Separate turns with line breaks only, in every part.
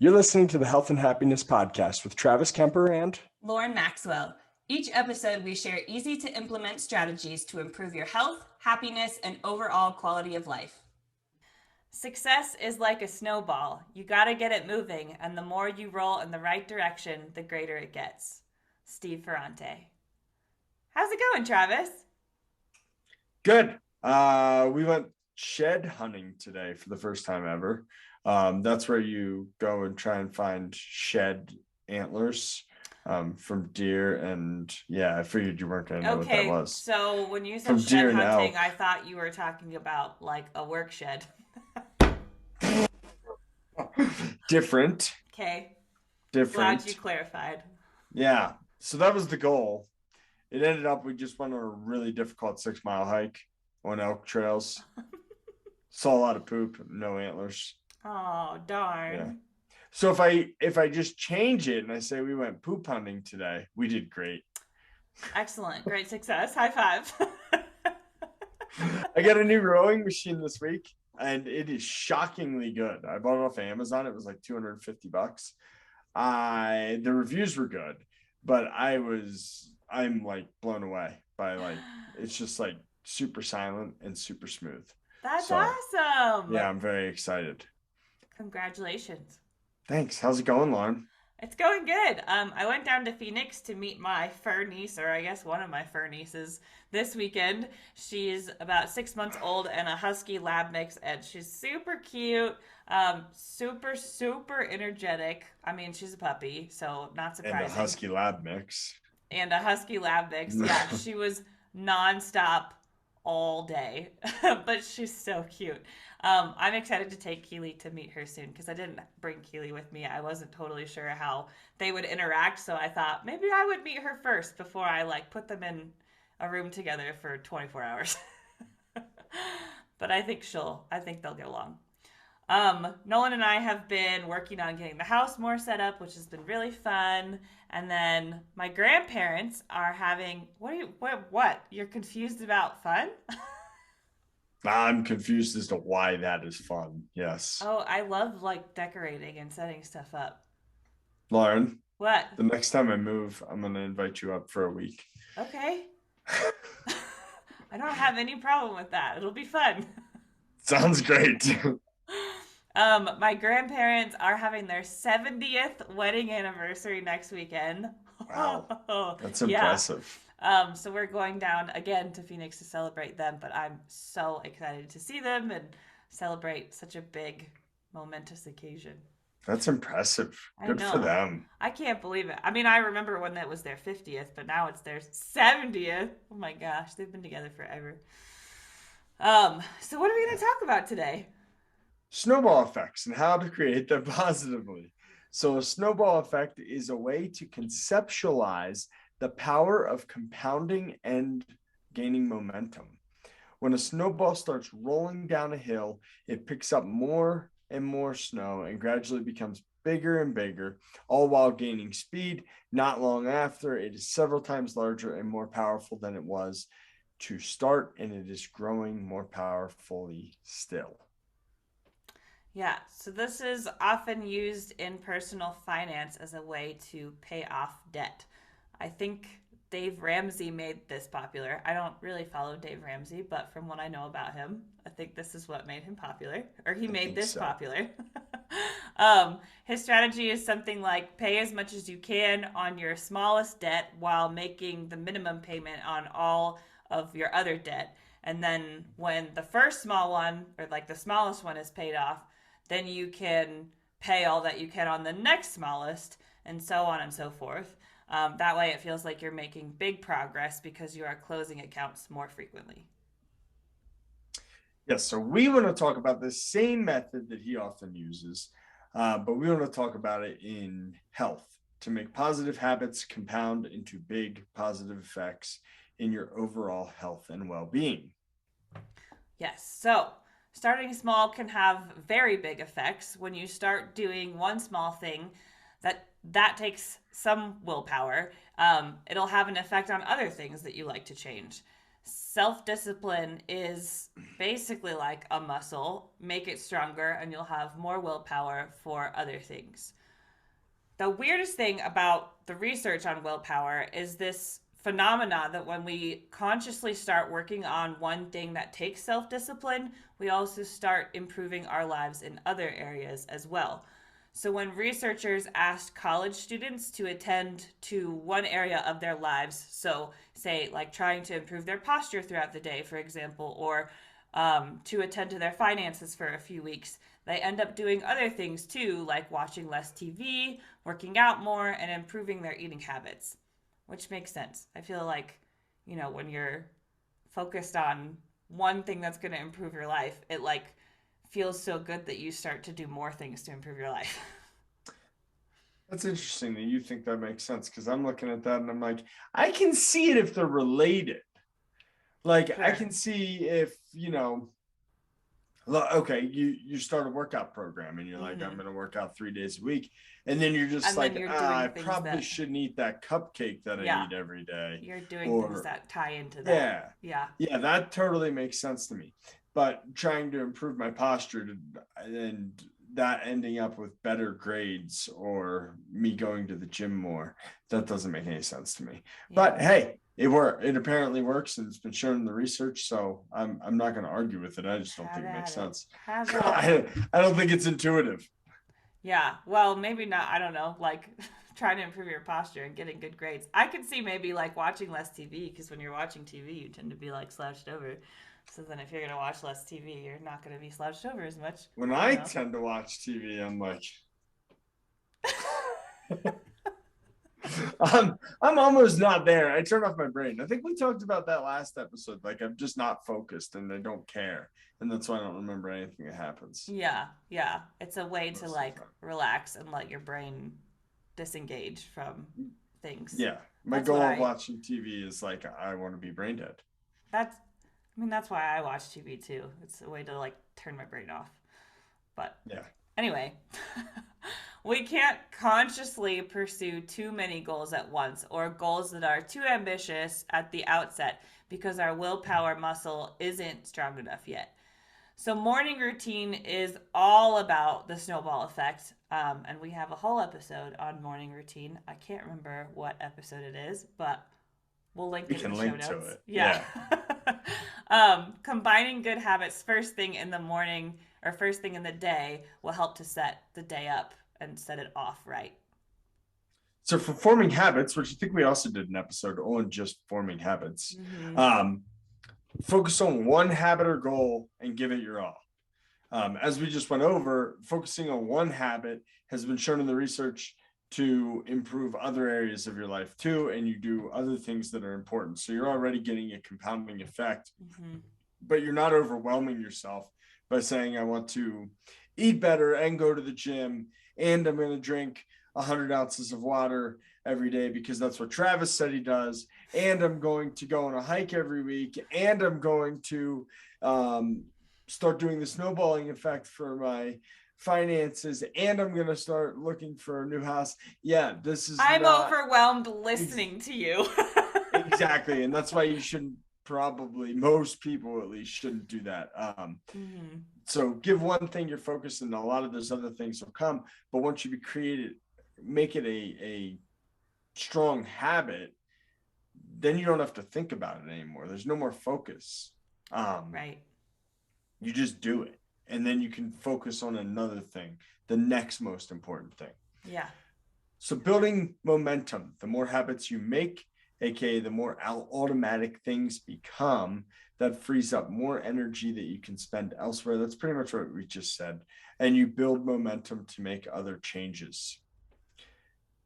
You're listening to the Health and Happiness Podcast with Travis Kemper and
Lauren Maxwell. Each episode, we share easy to implement strategies to improve your health, happiness, and overall quality of life.
Success is like a snowball. You gotta get it moving, and the more you roll in the right direction, the greater it gets. Steve Ferrante. How's it going, Travis?
Good. We went shed hunting today for the first time ever. That's where you go and try and find shed antlers from deer, and I figured you weren't gonna know what that was.
So when you
From
said
deer
shed
and
hunting,
elk.
I thought you were talking about like a work shed.
Different.
Okay.
Different.
Glad you clarified.
Yeah. So that was the goal. It ended up we just went on a really difficult 6-mile hike on elk trails. Saw a lot of poop, no antlers.
Oh, darn.
Yeah. So if I just change it and I say we went poop hunting today, we did great.
Excellent. Great success. High five.
I got a new rowing machine this week, and it is shockingly good. I bought it off Amazon. It was like $250. The reviews were good, but I'm like blown away by it's just like super silent and super smooth.
That's awesome.
Yeah, I'm very excited.
Congratulations.
Thanks. How's it going, Lauren?
It's going good. I went down to Phoenix to meet my fur niece, or I guess one of my fur nieces, this weekend. She's about 6 months old and a husky lab mix, and she's super cute, super energetic. I mean, she's a puppy, so not surprising.
And a husky lab mix.
Yeah, she was nonstop all day, but she's so cute. I'm excited to take Keely to meet her soon because I didn't bring Keely with me. I wasn't totally sure how they would interact, so I thought maybe I would meet her first before I put them in a room together for 24 hours. But I think they'll get along. Nolan and I have been working on getting the house more set up, which has been really fun. And then my grandparents are having what? You're confused about fun?
I'm confused as to why that is fun. Yes.
Oh, I love decorating and setting stuff up.
Lauren.
What?
The next time I move, I'm going to invite you up for a week.
Okay. I don't have any problem with that. It'll be fun.
Sounds great.
My grandparents are having their 70th wedding anniversary next weekend.
Wow. That's impressive.
So we're going down again to Phoenix to celebrate them, but I'm so excited to see them and celebrate such a big, momentous occasion.
That's impressive. Good for them.
I can't believe it. I mean, I remember when that was their 50th, but now it's their 70th. Oh my gosh, they've been together forever. So what are we going to talk about today?
Snowball effects and how to create them positively. So a snowball effect is a way to conceptualize the power of compounding and gaining momentum. When a snowball starts rolling down a hill, it picks up more and more snow and gradually becomes bigger and bigger, all while gaining speed. Not long after, it is several times larger and more powerful than it was to start, and it is growing more powerfully still.
Yeah, so this is often used in personal finance as a way to pay off debt. I think Dave Ramsey made this popular. I don't really follow Dave Ramsey, but from what I know about him, I think this is what made him popular, or he made this popular. His strategy is something like pay as much as you can on your smallest debt while making the minimum payment on all of your other debt. And then when the first small one, or the smallest one, is paid off, then you can pay all that you can on the next smallest, and so on and so forth. That way it feels like you're making big progress because you are closing accounts more frequently.
Yes, so we want to talk about the same method that he often uses, but we want to talk about it in health to make positive habits compound into big positive effects in your overall health and well-being.
Yes, so starting small can have very big effects. When you start doing one small thing, that takes some willpower. It'll have an effect on other things that you like to change. Self-discipline is basically like a muscle. Make it stronger and you'll have more willpower for other things. The weirdest thing about the research on willpower is this phenomena that when we consciously start working on one thing that takes self-discipline, we also start improving our lives in other areas as well. So when researchers asked college students to attend to one area of their lives, so say like trying to improve their posture throughout the day, for example, or to attend to their finances for a few weeks, they end up doing other things too, like watching less TV, working out more, and improving their eating habits, which makes sense. I feel like, when you're focused on one thing that's going to improve your life, it like feels so good that you start to do more things to improve your life.
That's interesting that you think that makes sense, because I'm looking at that and I'm like, I can see it if they're related. Like, I
Sure.
can see if, okay, you start a workout program and you're like, I'm
Mm-hmm.
going to work out 3 days a week. And then you're just
And then
like,
you're
I
doing things
probably
that,
shouldn't eat that cupcake that I
yeah,
eat every day.
you're doing things
Or,
that tie into that.
yeah,
Yeah.
yeah, that totally makes sense to me. But trying to improve my posture and that ending up with better grades or me going to the gym more, that doesn't make any sense to me.
Yeah.
But hey, it apparently works and it's been shown in the research, so I'm not going to argue with it. I just don't
Have
think it makes
at it.
sense.
Have at it.
I don't think it's intuitive.
Yeah. Well, maybe not. I don't know. Like trying to improve your posture and getting good grades. I could see maybe like watching less TV because when you're watching TV, you tend to be like slouched over. So then if you're going to watch less TV, you're not going to be slouched over as much.
When
I don't
I
know.
tend to watch TV, I'm like, I'm almost not there. I turn off my brain. I think we talked about that last episode. Like, I'm just not focused and I don't care. And that's why I don't remember anything that happens
Yeah. Yeah. It's a way to
most of the
like
time.
relax and let your brain disengage from things.
Yeah. My
That's what
goal of
I
watching TV is like, I want to be brain dead.
that's I mean that's why I watch TV too. It's a way to like turn my brain off. But
Yeah.
anyway, we can't consciously pursue too many goals at once or goals that are too ambitious at the outset because our willpower muscle isn't strong enough yet. So, morning routine is all about the snowball effect. And we have a whole episode on morning routine. I can't remember what episode it is, but we'll link
We
it in
can
the show
link to
notes.
it.
Yeah.
Yeah.
Combining good habits first thing in the morning or first thing in the day will help to set the day up and set it off right.
So for forming habits, which I think we also did an episode on just forming habits,
Mm-hmm.
um, focus on one habit or goal and give it your all. As we just went over, focusing on one habit has been shown in the research to improve other areas of your life too, and you do other things that are important. So you're already getting a compounding effect,
Mm-hmm.
but you're not overwhelming yourself by saying, I want to eat better and go to the gym, and I'm going to drink 100 ounces of water every day because that's what Travis said he does. And I'm going to go on a hike every week, and I'm going to start doing the snowballing effect for my finances, and I'm going to start looking for a new house. Yeah, this is
I'm
not
overwhelmed listening to you.
exactly. And that's why you shouldn't, probably most people at least shouldn't do that.
Mm-hmm.
So give one thing your focus, and a lot of those other things will come. But once you create it, make it a strong habit, then you don't have to think about it anymore. There's no more focus.
Right.
You just do it, and then you can focus on another thing, the next most important thing.
Yeah.
So building momentum, the more habits you make, aka the more automatic things become, that frees up more energy that you can spend elsewhere. That's pretty much what we just said. And you build momentum to make other changes.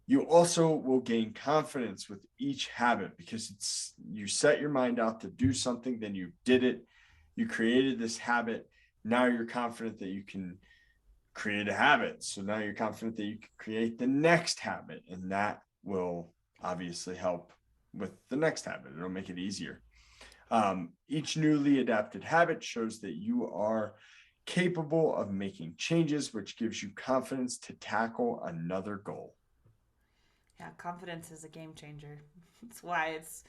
You also will gain confidence with each habit because it's you set your mind out to do something, then you did it, you created this habit. Now you're confident that you can create a habit. So now you're confident that you can create the next habit, and that will obviously help with the next habit. It'll make it easier. Each newly adapted habit shows that you are capable of making changes, which gives you confidence to tackle another goal.
Yeah, confidence is a game changer. It's why it's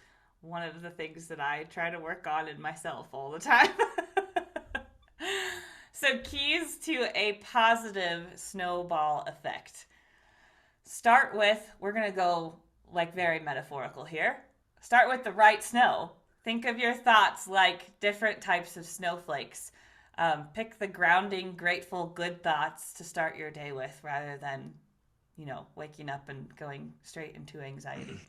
one of the things that I try to work on in myself all the time. So, keys to a positive snowball effect. Start with, we're going to go like very metaphorical here. Start with the right snow. Think of your thoughts like different types of snowflakes. Pick the grounding, grateful, good thoughts to start your day with rather than, waking up and going straight into anxiety.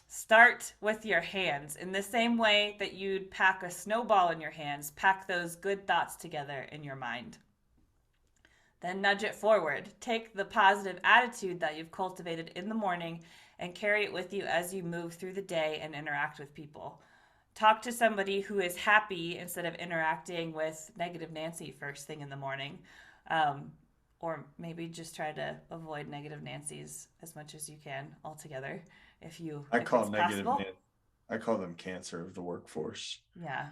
Start with your hands. In the same way that you'd pack a snowball in your hands, pack those good thoughts together in your mind. Then nudge it forward. Take the positive attitude that you've cultivated in the morning and carry it with you as you move through the day and interact with people. Talk to somebody who is happy instead of interacting with negative Nancy first thing in the morning. Or maybe just try to avoid negative Nancy's as much as you can altogether. If
call
it's
negative
possible.
I call them cancer of the workforce.
Yeah.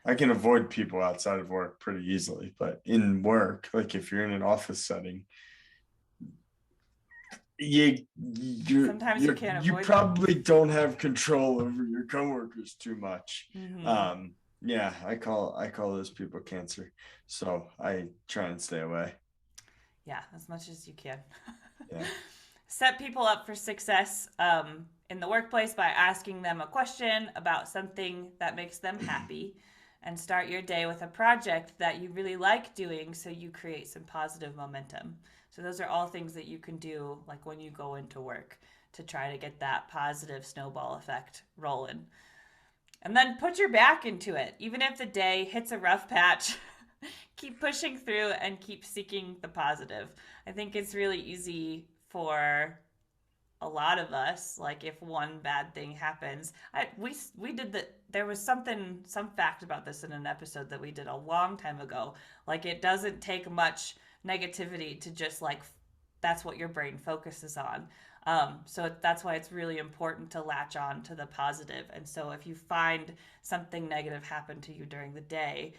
I can avoid people outside of work pretty easily, but in work, like if you're in an office setting,
Sometimes you can't avoid
probably don't have control over your coworkers too much.
Mm-hmm.
Yeah, I call those people cancer, so I try and stay away.
Yeah, as much as you can.
Yeah.
Set people up for success in the workplace by asking them a question about something that makes them happy, and start your day with a project that you really like doing so you create some positive momentum. So those are all things that you can do like when you go into work to try to get that positive snowball effect rolling. And then put your back into it. Even if the day hits a rough patch, keep pushing through and keep seeking the positive. I think it's really easy for a lot of us, like if one bad thing happens, we did that. There was some fact about this in an episode that we did a long time ago. Like it doesn't take much negativity to just like that's what your brain focuses on. So that's why it's really important to latch on to the positive. And so if you find something negative happen to you during the day,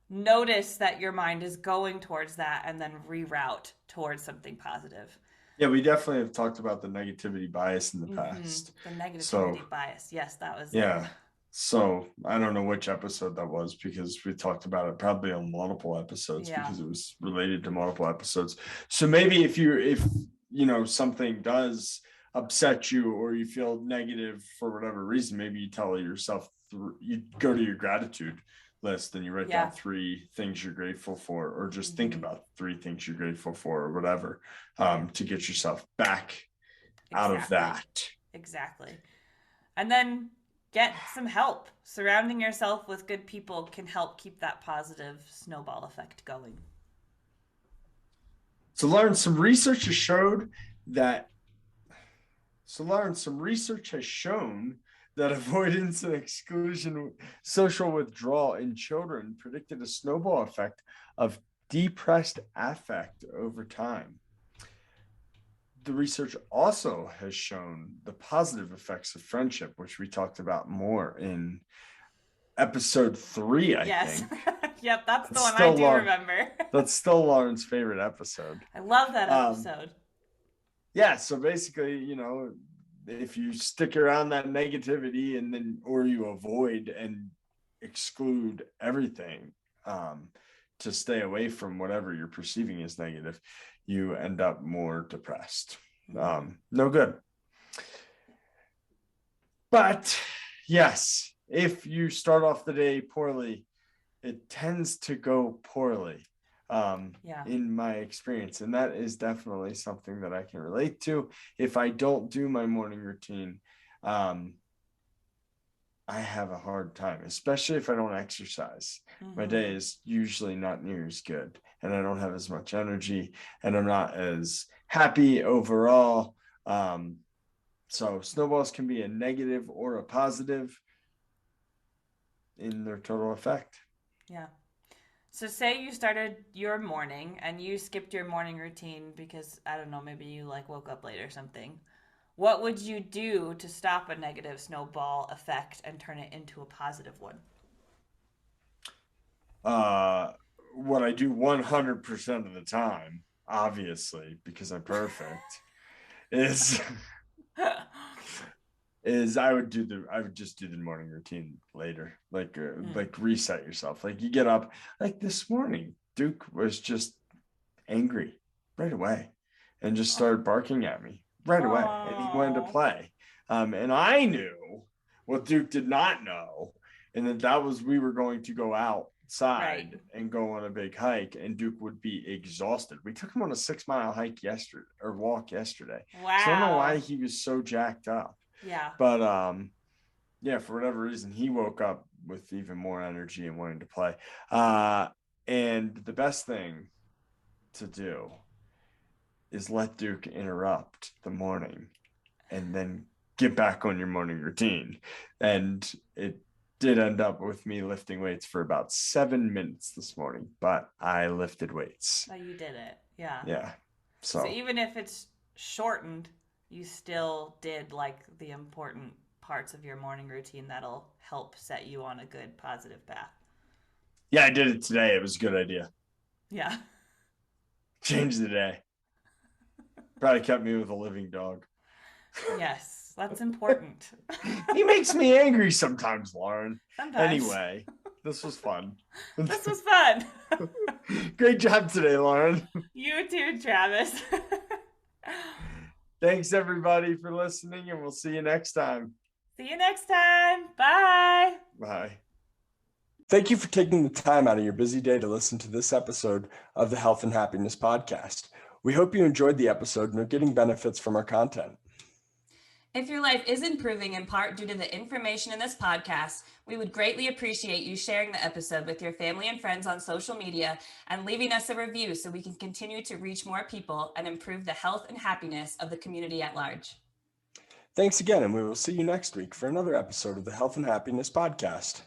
notice that your mind is going towards that and then reroute towards something positive.
Yeah, we definitely have talked about the negativity bias in the past.
The negativity bias. Yes, that was
it. So I don't know which episode that was because we talked about it probably on multiple episodes because it was related to multiple episodes. So maybe if something does upset you or you feel negative for whatever reason, maybe you tell yourself, you go to your gratitude list and you write down 3 things you're grateful for, or just think about 3 things you're grateful for or whatever, to get yourself back out of that.
Exactly. And then get some help. Surrounding yourself with good people can help keep that positive snowball effect going.
So Lauren, some research has shown that avoidance and exclusion, social withdrawal in children predicted a snowball effect of depressed affect over time. The research also has shown the positive effects of friendship, which we talked about more in episode 3, I think.
Yep, that's the one I do remember.
That's still Lauren's favorite episode.
I love that episode.
Yeah, so basically, if you stick around that negativity or you avoid and exclude everything to stay away from whatever you're perceiving as negative, you end up more depressed. No good. But yes, if you start off the day poorly, it tends to go poorly. In my experience, and that is definitely something that I can relate to. If I don't do my morning routine, I have a hard time, especially if I don't exercise. My day is usually not near as good, and I don't have as much energy, and I'm not as happy overall. So snowballs can be a negative or a positive in their total effect.
Yeah. So say you started your morning and you skipped your morning routine because, I don't know, maybe you woke up late or something. What would you do to stop a negative snowball effect and turn it into a positive one?
What I do 100% of the time, obviously, because I'm perfect, is is I would just do the morning routine later, like reset yourself. Like you get up, like this morning, Duke was just angry right away and just started barking at me right away, and he wanted to play. And I knew what Duke did not know, and that was we were going to go outside and go on a big hike, and Duke would be exhausted. We took him on a 6-mile hike walk yesterday.
Wow.
So I don't know why he was so jacked up.
Yeah.
But yeah, for whatever reason, he woke up with even more energy and wanting to play. And the best thing to do is let Duke interrupt the morning and then get back on your morning routine. And it did end up with me lifting weights for about 7 minutes this morning, but I lifted weights.
Oh, you did it. Yeah.
Yeah.
So even if it's shortened, you still did like the important parts of your morning routine that'll help set you on a good positive path.
Yeah, I did it today. It was a good idea.
Yeah.
Changed the day. Probably kept me with a living dog.
Yes, that's important.
He makes me angry sometimes, Lauren.
Sometimes.
Anyway, this was fun.
This was fun.
Great job today, Lauren.
You too, Travis.
Thanks, everybody, for listening, and we'll see you next time.
See you next time. Bye.
Bye. Thank you for taking the time out of your busy day to listen to this episode of the Health and Happiness Podcast. We hope you enjoyed the episode and are getting benefits from our content.
If your life is improving in part due to the information in this podcast, we would greatly appreciate you sharing the episode with your family and friends on social media and leaving us a review so we can continue to reach more people and improve the health and happiness of the community at large.
Thanks again, and we will see you next week for another episode of the Health and Happiness Podcast.